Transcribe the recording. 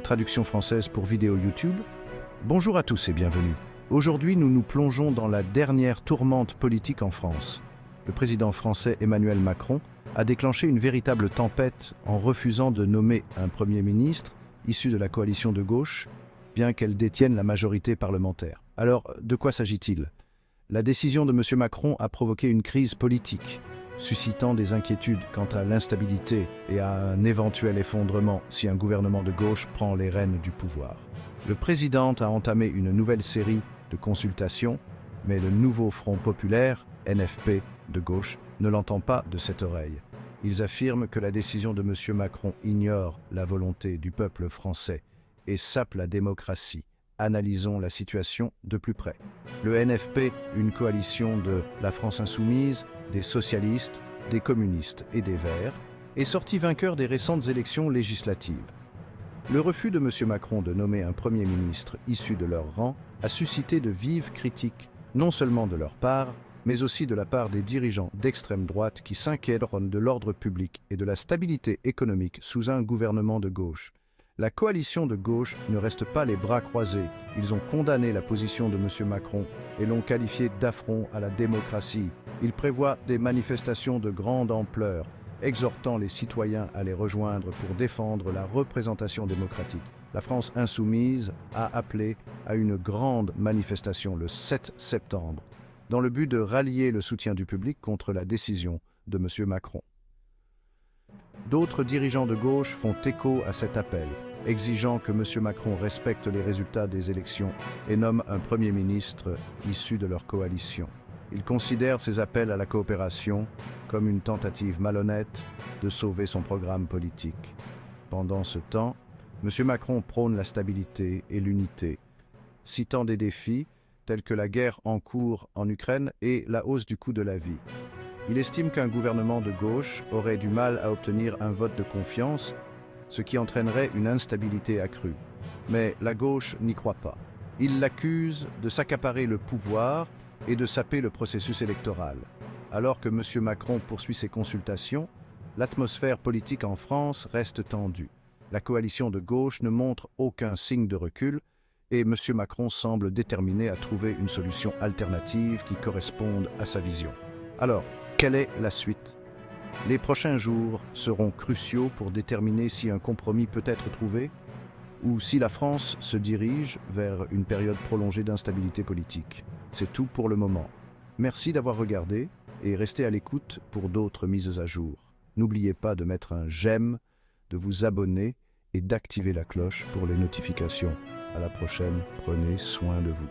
Traduction française pour vidéo YouTube. Bonjour à tous et bienvenue. Aujourd'hui, nous nous plongeons dans la dernière tourmente politique en France. Le président français Emmanuel Macron a déclenché une véritable tempête en refusant de nommer un Premier ministre issu de la coalition de gauche, bien qu'elle détienne la majorité parlementaire. Alors, de quoi s'agit-il? La décision de M. Macron a provoqué une crise politique, suscitant des inquiétudes quant à l'instabilité et à un éventuel effondrement si un gouvernement de gauche prend les rênes du pouvoir. Le président a entamé une nouvelle série de consultations, mais le nouveau Front populaire, NFP, de gauche, ne l'entend pas de cette oreille. Ils affirment que la décision de M. Macron ignore la volonté du peuple français et sape la démocratie. Analysons la situation de plus près. Le NFP, une coalition de la France insoumise, des socialistes, des communistes et des Verts, est sorti vainqueur des récentes élections législatives. Le refus de M. Macron de nommer un Premier ministre issu de leur rang a suscité de vives critiques, non seulement de leur part, mais aussi de la part des dirigeants d'extrême droite qui s'inquiètent de l'ordre public et de la stabilité économique sous un gouvernement de gauche. La coalition de gauche ne reste pas les bras croisés. Ils ont condamné la position de M. Macron et l'ont qualifié d'affront à la démocratie. Ils prévoient des manifestations de grande ampleur, exhortant les citoyens à les rejoindre pour défendre la représentation démocratique. La France insoumise a appelé à une grande manifestation le 7 septembre, dans le but de rallier le soutien du public contre la décision de M. Macron. D'autres dirigeants de gauche font écho à cet appel, exigeant que M. Macron respecte les résultats des élections et nomme un Premier ministre issu de leur coalition. Ils considèrent ces appels à la coopération comme une tentative malhonnête de sauver son programme politique. Pendant ce temps, M. Macron prône la stabilité et l'unité, citant des défis tels que la guerre en cours en Ukraine et la hausse du coût de la vie. Il estime qu'un gouvernement de gauche aurait du mal à obtenir un vote de confiance, ce qui entraînerait une instabilité accrue. Mais la gauche n'y croit pas. Il l'accuse de s'accaparer le pouvoir et de saper le processus électoral. Alors que M. Macron poursuit ses consultations, l'atmosphère politique en France reste tendue. La coalition de gauche ne montre aucun signe de recul et M. Macron semble déterminé à trouver une solution alternative qui corresponde à sa vision. Alors, quelle est la suite? Les prochains jours seront cruciaux pour déterminer si un compromis peut être trouvé ou si la France se dirige vers une période prolongée d'instabilité politique. C'est tout pour le moment. Merci d'avoir regardé et restez à l'écoute pour d'autres mises à jour. N'oubliez pas de mettre un j'aime, de vous abonner et d'activer la cloche pour les notifications. À la prochaine, prenez soin de vous.